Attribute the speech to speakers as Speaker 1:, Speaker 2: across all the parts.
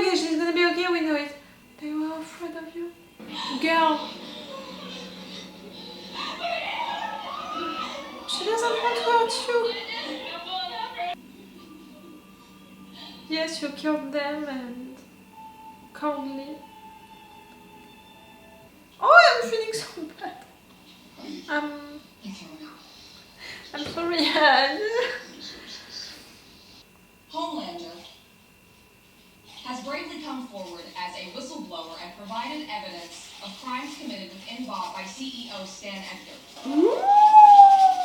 Speaker 1: be okay, she's gonna be okay, we know it. They were afraid of you. Girl. She doesn't want to hurt you. Yes, you killed them and coldly. Oh, I'm feeling so bad. I'm sorry.
Speaker 2: Homelander has bravely come forward as a whistleblower and provided evidence of crimes committed within Vought by CEO Stan Edgar.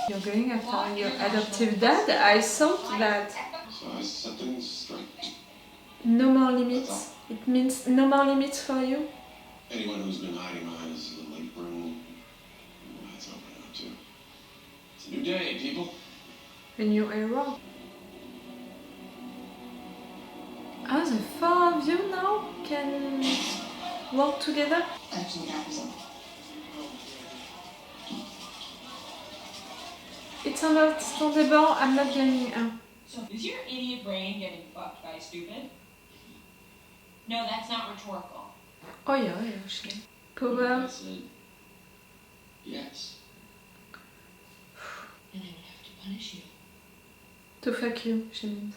Speaker 1: You're going after your adoptive dad? I thought that.
Speaker 3: So I set things straight.
Speaker 1: No more limits. It means no more limits for you?
Speaker 3: Anyone who's been hiding behind this little apron, that's open now too. It's a new day, people.
Speaker 1: A new era. Ah, the four of you now can work together? It's understandable, I'm not blaming her.
Speaker 2: So, is your idiot brain getting fucked by stupid? No, that's not rhetorical.
Speaker 1: Oh yeah, she. Power.
Speaker 3: I said yes.
Speaker 2: And I would have to punish you.
Speaker 1: To fuck you, she means.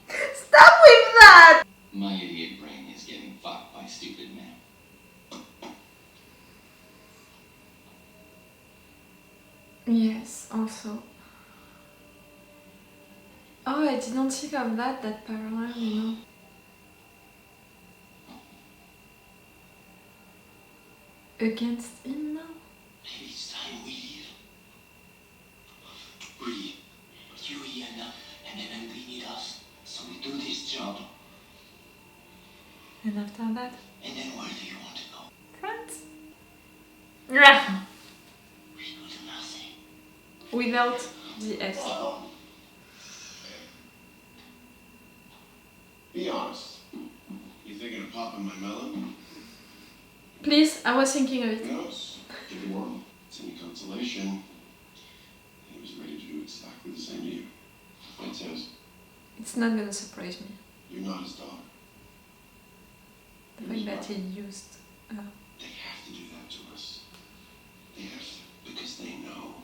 Speaker 1: Stop with that!
Speaker 3: My idiot brain is getting fucked by stupid men.
Speaker 1: Yes, also. Oh, I didn't think of that parallel, you know. Against him now?
Speaker 3: Maybe it's time we leave. We, Hughie and then we need us. So we do this job.
Speaker 1: And after that?
Speaker 3: And then where do you want to go?
Speaker 1: France? Yeah.
Speaker 3: We will do nothing.
Speaker 1: Without the S.
Speaker 3: Be honest. You thinking of popping my melon?
Speaker 1: Please, I was thinking of it.
Speaker 3: Yes. Give it one. It's any consolation. He was ready to do exactly the same to you. It says,
Speaker 1: It's not gonna surprise me.
Speaker 3: you're not his daughter.
Speaker 1: The fact that he used her.
Speaker 3: They have to do that to us. They have to, because they know.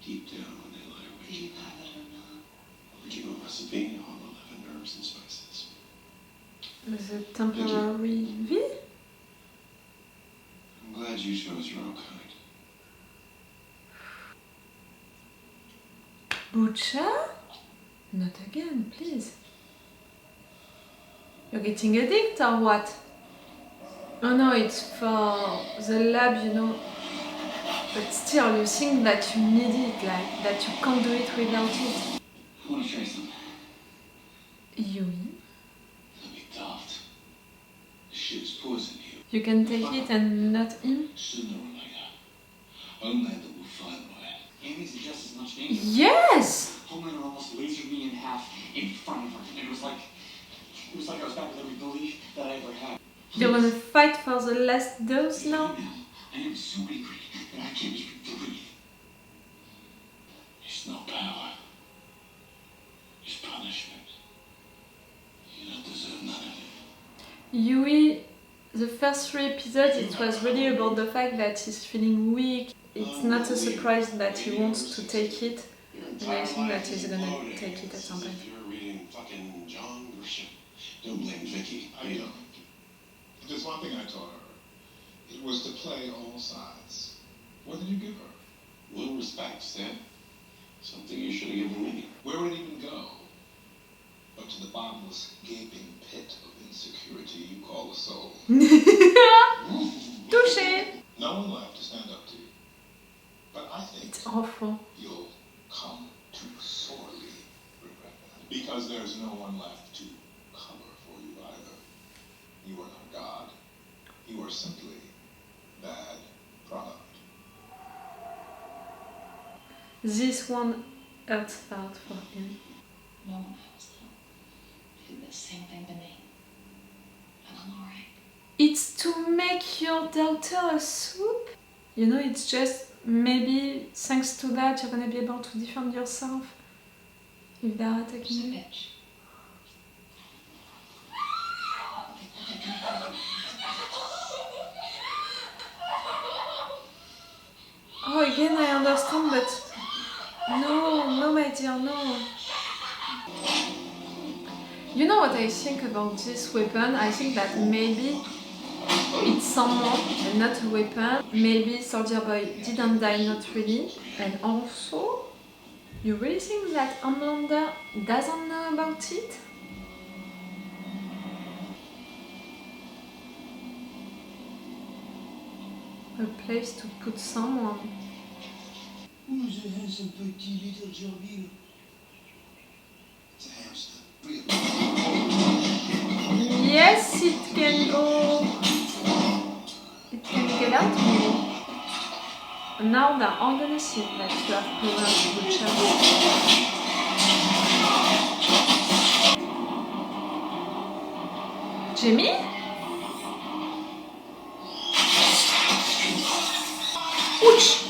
Speaker 3: Deep down when they lie awake. We give them a recipe, all 11 herbs and spices.
Speaker 1: The temporary V?
Speaker 3: I'm glad you chose your own kind.
Speaker 1: Butcher? Not again, please. You're getting addicted or what? Oh no, it's for the lab, you know. But still, you think that you need it, like, that you can't do it without it.
Speaker 3: I want to try something.
Speaker 1: Hughie?
Speaker 3: Let me daft. This shit's poison you.
Speaker 1: You can take it and not him?
Speaker 3: Sooner or later, Homelander will find my.
Speaker 4: Amy's just as much danger.
Speaker 1: Yes!
Speaker 4: Homelander almost lasered me in half in front of her. And it was like I was back with every belief that I ever had.
Speaker 1: You're gonna fight for the last dose now?
Speaker 4: I am so angry that I can't even breathe.
Speaker 3: It's no power. It's punishment. You don't deserve none of it.
Speaker 1: Hughie, the first 3 episodes, it was really about the fact that he's feeling weak. It's not a surprise that he wants to take it. And I think that he's gonna take it at some point.
Speaker 3: If you're reading fucking John Grisham, don't blame Vicky.
Speaker 5: I don't. There's one thing I taught her. It was to play all sides. What did you give her?
Speaker 3: Little respect, Stan. Something you should have given me.
Speaker 5: Where would it even go? But to the bottomless, gaping pit of insecurity you call a soul.
Speaker 1: Touché!
Speaker 5: No one left to stand up to you. But I think
Speaker 1: It's awful.
Speaker 5: you'll come to sorely regret that. Because there's no one left to cover for you either. You are not God. You are simply bad product.
Speaker 1: This one hurts hard for him.
Speaker 2: No one else, though. They did the same thing to me. And I'm alright.
Speaker 1: It's to make your daughter a soup? You know, it's just maybe thanks to that you're gonna be able to defend yourself if they're attacking
Speaker 2: She's a
Speaker 1: you.
Speaker 2: bitch.
Speaker 1: again I understand, but no my dear, no. You know what I think about this weapon? I think that maybe it's someone and not a weapon. Maybe Soldier Boy didn't die, not really. And also, you really think that Homelander doesn't know about it? A place to put someone.
Speaker 3: Who's the handsome petit little gerbil? It's a hamster.
Speaker 1: Yes, it can go. It can get out maybe. Now they're all gonna see that you have power to Butcher. Jimmy? Ouch!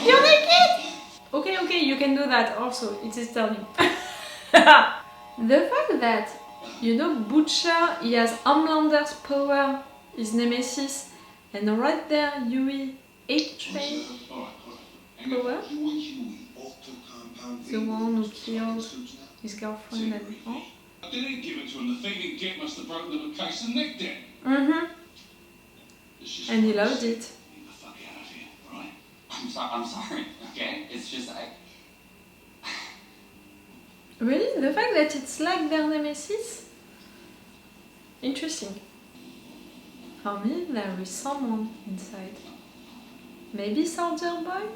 Speaker 1: You're naked! Okay, you can do that also. It is turning. The fact that, you know, Butcher, he has Homelander's power, his nemesis, and right there, Hughie, A-Train power, the one who killed his girlfriend and all.
Speaker 3: They didn't give it to him. The thing he gave must have broken the case and nicked it.
Speaker 1: And he loved it.
Speaker 3: Get the fuck out of here, right?
Speaker 4: I'm sorry, okay? It's just,
Speaker 1: Really? The fact that it's like their nemesis? Interesting. For me, there is someone inside. Maybe Soldier Boy?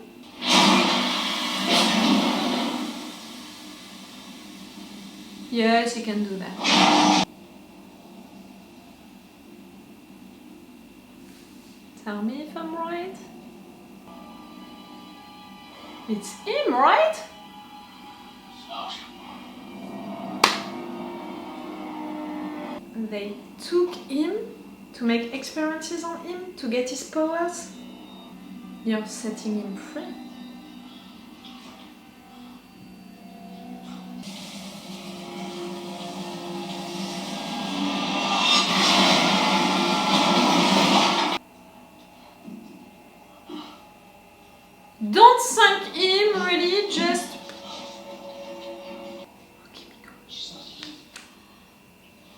Speaker 1: Yes, he can do that. Tell me if I'm right. It's him, right? They took him to make experiences on him to get his powers. You're setting him free. Don't thank him, really, just... Kimiko.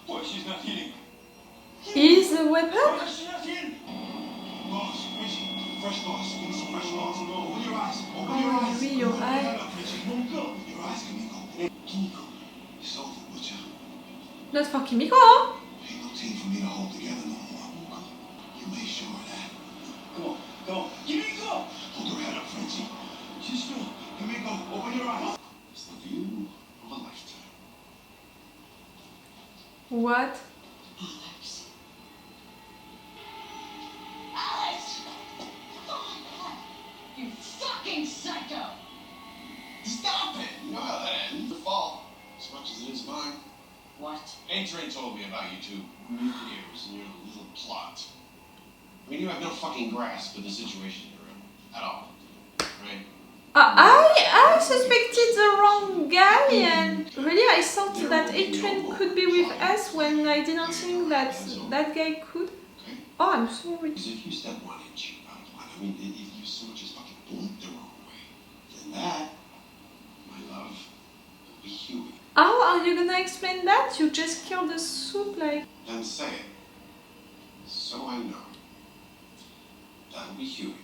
Speaker 3: What? She's not healing.
Speaker 1: Is the weapon?
Speaker 3: She's not healing. Boss, Richie, fresh boss. Give me some fresh boss. Open your eyes. Open your eyes.
Speaker 1: Really, your eye?
Speaker 3: Open your eyes, Kimiko. Kimiko, it's over, Butcher.
Speaker 1: Not for Kimiko.
Speaker 3: Ain't no team for me to hold together no more. You make sure of that. Come on, go. Kimiko! Hold her head up, Frenchie. She's strong. Kimiko, open your eyes. It's the view of a lifetime.
Speaker 1: What?
Speaker 2: Alex. Alex! You fucking psycho!
Speaker 3: Stop it! You know how that ends. Your fault. As much as it is mine.
Speaker 2: What?
Speaker 3: A-Train told me about you two nuclears and your little plot. I mean, you have no fucking grasp of the situation you're in. At all. Right?
Speaker 1: I suspected the wrong guy, and really I thought that A-Train could be with us when I didn't think that that guy could.
Speaker 3: Okay?
Speaker 1: Oh, I'm sorry.
Speaker 3: Because if you step 1 inch out of line, I mean, if you so much as fucking blink the wrong way, then that, my love, will be Hughie.
Speaker 1: How are you gonna explain that? You just killed the soup, like...
Speaker 3: Then say it. So I know. That'll be Hughie.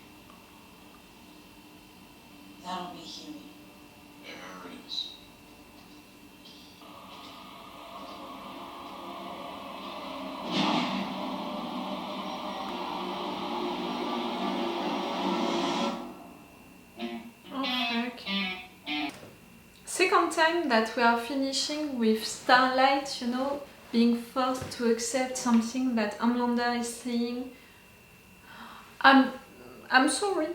Speaker 2: That'll be Hughie.
Speaker 3: There it is.
Speaker 1: Oh, fuck. Second time that we are finishing with Starlight, you know, being forced to accept something that Homelander is saying. I'm sorry.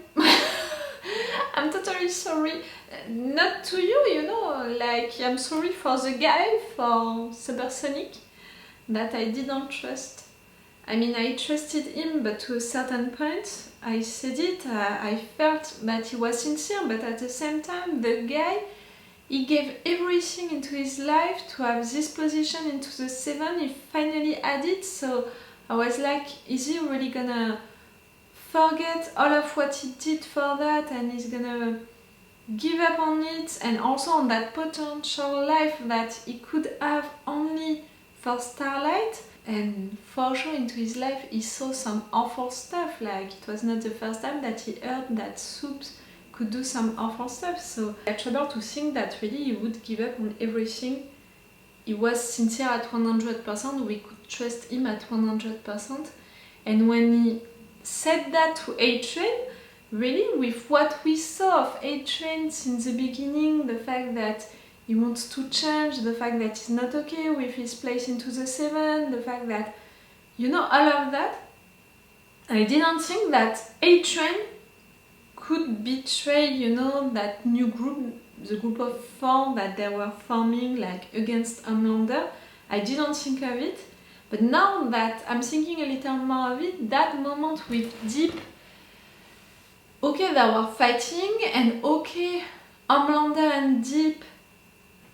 Speaker 1: I'm totally sorry. Not to you, you know, like I'm sorry for the guy, for Supersonic, that I didn't trust. I mean, I trusted him, but to a certain point, I said it, I felt that he was sincere, but at the same time, the guy, he gave everything into his life to have this position into the 7, he finally had it, so I was like, is he really gonna forget all of what he did for that, and he's gonna give up on it, and also on that potential life that he could have only for Starlight? And for sure into his life he saw some awful stuff, like it was not the first time that he heard that Soups could do some awful stuff, so I trouble to think that really he would give up on everything. He was sincere at 100%, we could trust him at 100%, and when he said that to A-Train, really with what we saw of A-Train since the beginning, the fact that he wants to change, the fact that he's not okay with his place into the 7, the fact that, you know, all of that, I didn't think that A-Train could betray, you know, that new group, the group of 4 that they were forming, like, against Homelander. I didn't think of it, but now that I'm thinking a little more of it, that moment with Deep, okay, they were fighting, and okay, Homelander and Deep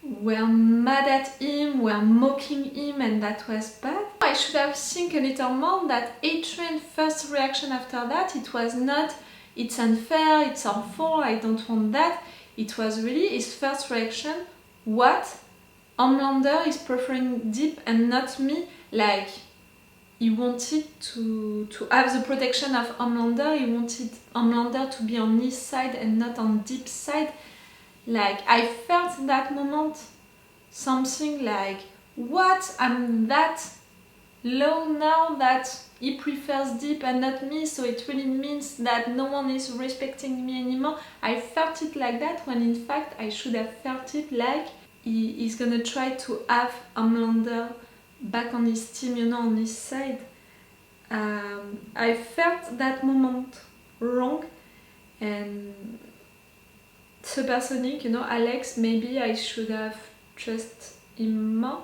Speaker 1: were mad at him, were mocking him, and that was bad. I should have think a little more that A-Train's first reaction after that, it was not, it's unfair, it's harmful, I don't want that. It was really his first reaction, what? Homelander is preferring Deep and not me? Like, he wanted to have the protection of Homelander, he wanted Homelander to be on his side and not on Deep's side. Like, I felt that moment something like, what? I'm that low now that he prefers Deep and not me, so it really means that no one is respecting me anymore. I felt it like that, when in fact I should have felt it like he's gonna try to have Homelander back on his team, you know, on his side. I felt that moment wrong, and Supersonic, you know, Alex, maybe I should have trusted him more.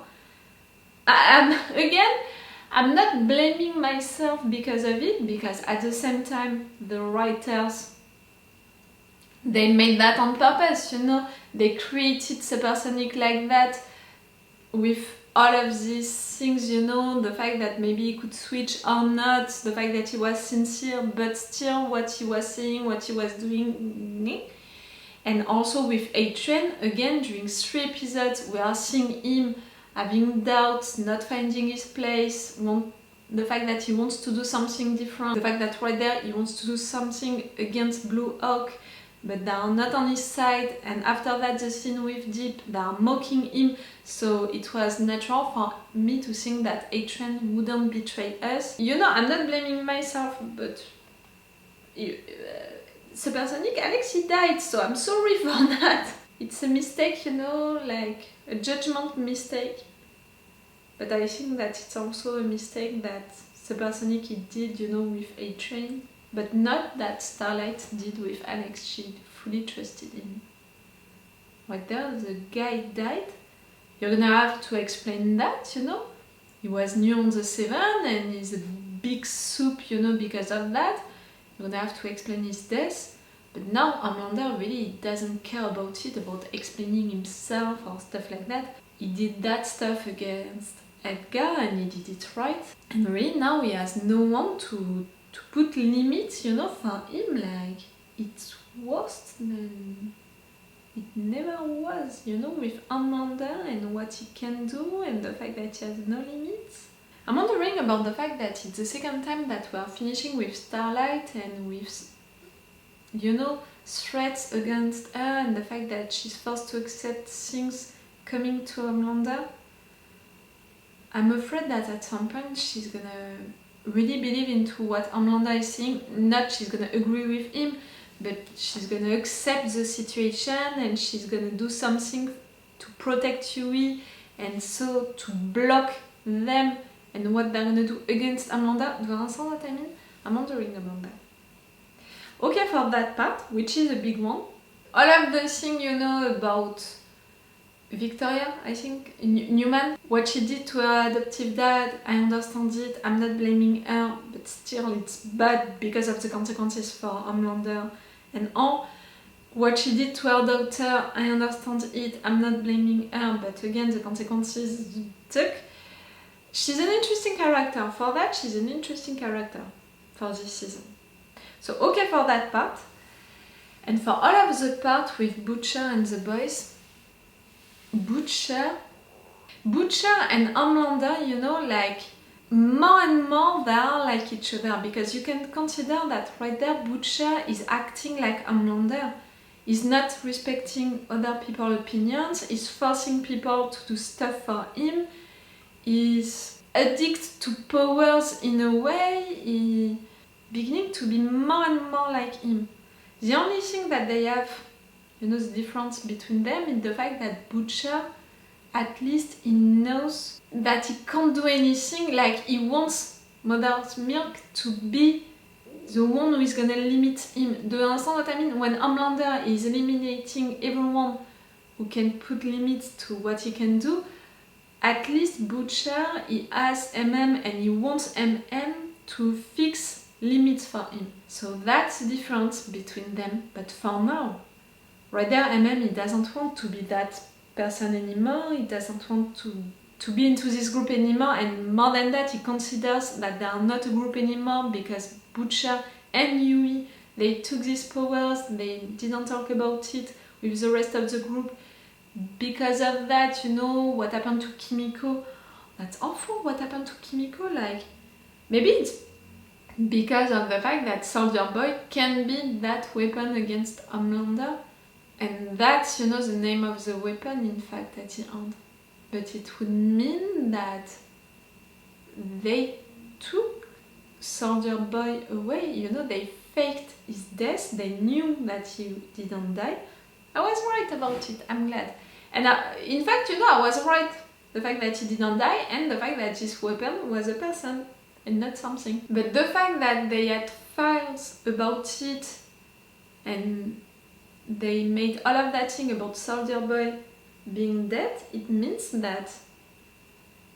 Speaker 1: Again, I'm not blaming myself because of it, because at the same time, the writers, they made that on purpose, you know, they created Supersonic like that, with all of these things, you know, the fact that maybe he could switch or not, the fact that he was sincere, but still what he was saying, what he was doing. And also with A-Train, again, during 3 episodes, we are seeing him having doubts, not finding his place, the fact that he wants to do something different, the fact that right there he wants to do something against Blue Hawk, but they are not on his side, and after that the scene with Deep, they are mocking him, so it was natural for me to think that A-Train wouldn't betray us. You know, I'm not blaming myself, but Supersonic, Alex, he died, so I'm sorry for that. It's a mistake, you know, like a judgment mistake. But I think that it's also a mistake that Supersonic he did, you know, with A-Train. But not that Starlight did with Alex. She fully trusted him. Right there, the guy died. You're gonna have to explain that, you know. He was new on the 7 and he's a big soup, you know, because of that. You're gonna have to explain his death. But now Homelander really doesn't care about it, about explaining himself or stuff like that. He did that stuff against Edgar and he did it right. And really now he has no one to put limits, you know, for him. Like, it's worse than it never was, you know, with Homelander and what he can do and the fact that he has no limits. I'm wondering about the fact that it's the second time that we are finishing with Starlight and with, you know, threats against her and the fact that she's forced to accept things coming to Homelander. I'm afraid that at some point she's gonna really believe into what Homelander is saying. Not she's gonna agree with him, but she's gonna accept the situation and she's gonna do something to protect Hughie and so to block them and what they're gonna do against Homelander. Do you understand what I mean? I'm wondering about that. okay for that part, which is a big one. All of the thing you know about Victoria, I think, Newman, what she did to her adoptive dad, I understand it, I'm not blaming her, but still it's bad because of the consequences for Homelander and all. What she did to her daughter, I understand it, I'm not blaming her, but again, the consequences took. She's an interesting character. For that, she's an interesting character for this season. So okay for that part. And for all of the part with Butcher and the boys, Butcher and Homelander, you know, like more and more they are like each other, because you can consider that right there Butcher is acting like Homelander. He's not respecting other people's opinions, he's forcing people to do stuff for him, he's addicted to powers in a way, he's beginning to be more and more like him. The only thing that they have, you know, the difference between them is the fact that Butcher, at least he knows that he can't do anything, like he wants Mother's Milk to be the one who is gonna limit him. Do you understand what I mean? When Homelander is eliminating everyone who can put limits to what he can do, at least Butcher, he has MM and he wants MM to fix limits for him. So that's the difference between them. But for now, right there, MM, he doesn't want to be that person anymore, he doesn't want to be into this group anymore, and more than that, he considers that they are not a group anymore because Butcher and Hughie, they took these powers, they didn't talk about it with the rest of the group. Because of that, you know, what happened to Kimiko, that's awful what happened to Kimiko, like, maybe it's because of the fact that Soldier Boy can be that weapon against Homelander, and that's, you know, the name of the weapon, in fact, at the end. But it would mean that they took Soldier Boy away, you know, they faked his death, they knew that he didn't die. I was right about it, I'm glad. And in fact, you know, I was right. The fact that he didn't die and the fact that this weapon was a person and not something. But the fact that they had files about it and they made all of that thing about Soldier Boy being dead, it means that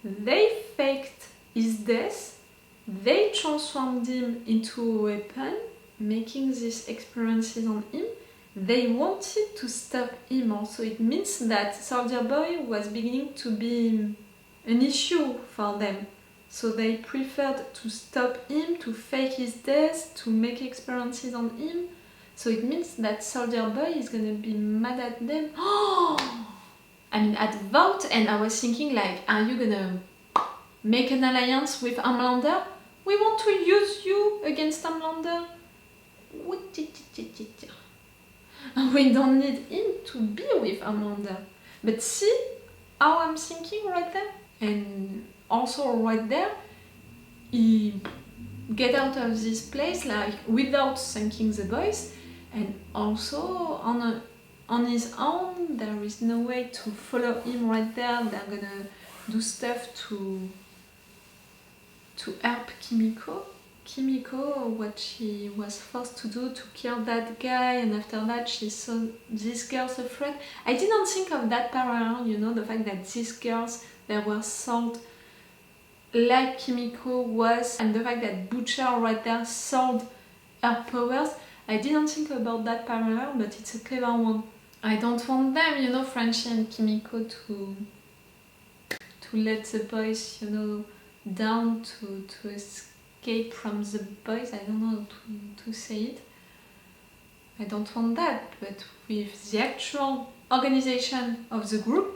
Speaker 1: they faked his death, they transformed him into a weapon, making these experiences on him. They wanted to stop him also. It means that Soldier Boy was beginning to be an issue for them. So they preferred to stop him, to fake his death, to make experiences on him. So it means that Soldier Boy is gonna be mad at them. I mean, at Vought, and I was thinking like, are you gonna make an alliance with Homelander? We want to use you against Homelander. We don't need him to be with Homelander. But see how I'm thinking right there? And also right there, he get out of this place like without thanking the boys, and also on his own, there is no way to follow him right there. They're gonna do stuff to help Kimiko. Kimiko, what she was forced to do to kill that guy, and after that she saw these girls afraid. I didn't think of that parallel, you know, the fact that these girls, they were sold like Kimiko was, and the fact that Butcher right there sold her powers. I didn't think about that parallel, but it's a clever one. I don't want them, you know, Frenchie and Kimiko to let the boys, you know, down, to escape from the boys. I don't know how to say it. I don't want that, but with the actual organization of the group,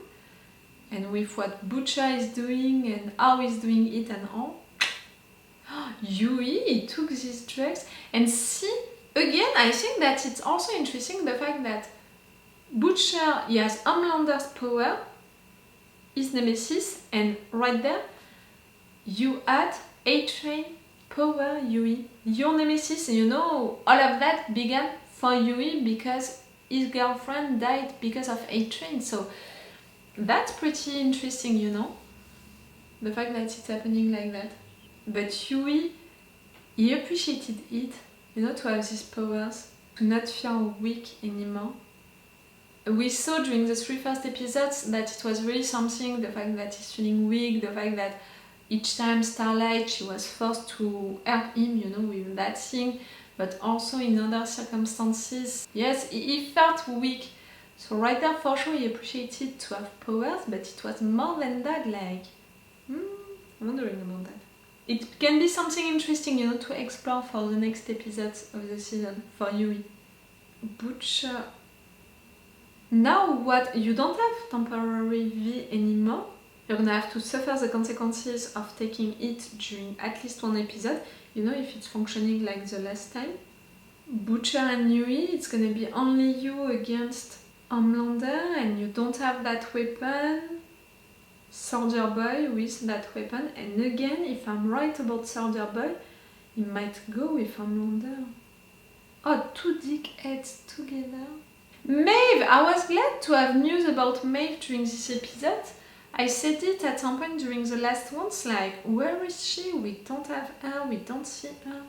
Speaker 1: and with what Butcher is doing and how he's doing it and all, Hughie took these drugs. And see, again, I think that it's also interesting the fact that Butcher, he has Homelander's power, his nemesis, and right there, you add A-Train power, Hughie. Your nemesis, you know, all of that began for Hughie because his girlfriend died because of A-Train. So that's pretty interesting, you know, the fact that it's happening like that. But Hughie, he appreciated it. You know, to have these powers, to not feel weak anymore. We saw during the 3 first episodes that it was really something, the fact that he's feeling weak, the fact that each time Starlight, she was forced to help him, you know, with that thing, but also in other circumstances. Yes, he felt weak. So right there, for sure, he appreciated to have powers, but it was more than that, like, wondering about that. It can be something interesting, you know, to explore for the next episodes of the season, for Hughie. Butcher. Now what? You don't have temporary V anymore. You're gonna have to suffer the consequences of taking it during at least one episode, you know, if it's functioning like the last time. Butcher and Hughie, it's gonna be only you against Homelander, and you don't have that weapon. Soldier Boy with that weapon, and again, if I'm right about Soldier Boy, he might go with Homelander. Oh, 2 dickheads together. Maeve! I was glad to have news about Maeve during this episode. I said it at some point during the last ones, like, where is she? We don't have her, we don't see her.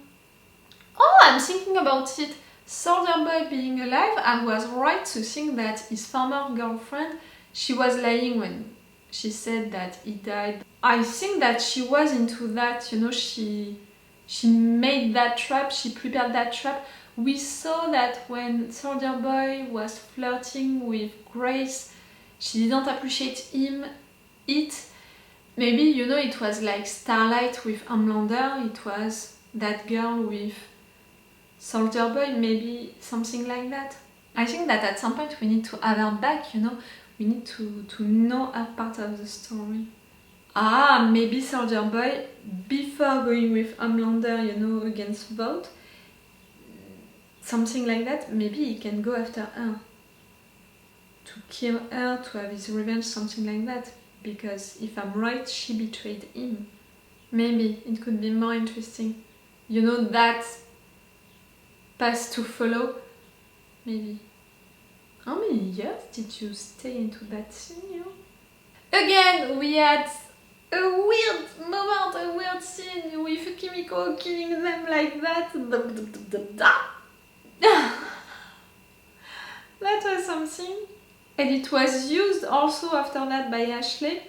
Speaker 1: Oh, I'm thinking about it. Soldier Boy being alive, I was right to think that his former girlfriend, she was lying when she said that he died. I think that she was into that, you know, she made that trap, she prepared that trap. We saw that when Soldier Boy was flirting with Grace, she didn't appreciate it. Maybe, you know, it was like Starlight with Homelander, it was that girl with Soldier Boy, maybe something like that. I think that at some point we need to have her back, you know, we need to know her part of the story. Ah, maybe Soldier Boy, before going with Homelander, you know, against Vought, something like that, maybe he can go after her. To kill her, to have his revenge, something like that. Because if I'm right, she betrayed him. Maybe it could be more interesting. You know, that path to follow. Maybe. How many years did you stay into that scene, you know? Again, we had a weird moment, a weird scene with Kimiko killing them like that. That was something. And it was used also after that by Ashley.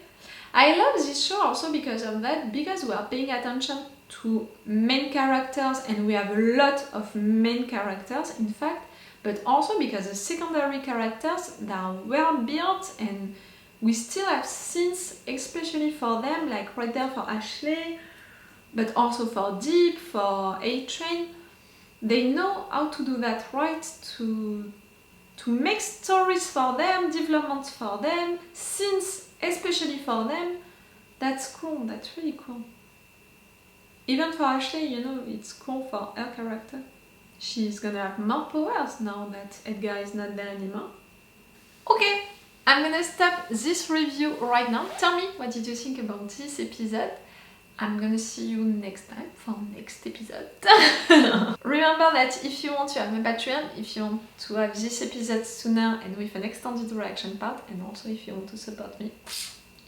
Speaker 1: I love this show also because of that, because we are paying attention to main characters, and we have a lot of main characters, in fact, but also because the secondary characters, they are well built, and we still have scenes especially for them, like right there for Ashley, but also for Deep, for A-Train. They know how to do that right, to make stories for them, developments for them, scenes especially for them. That's cool, that's really cool. Even for Ashley, you know, it's cool for her character. She's gonna have more powers now that Edgar is not there anymore. Okay, I'm gonna stop this review right now. Tell me, what did you think about this episode? I'm gonna see you next time for next episode. Remember that if you want to have my Patreon, if you want to have this episode sooner and with an extended reaction part, and also if you want to support me,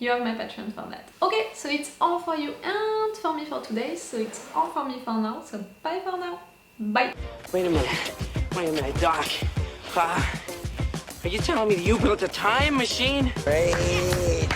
Speaker 1: you have my Patreon for that. Okay, so it's all for you and for me for today, so it's all for me for now, so bye for now. Bye.
Speaker 6: Wait a minute, Doc. Are you telling me that you built a time machine? Great.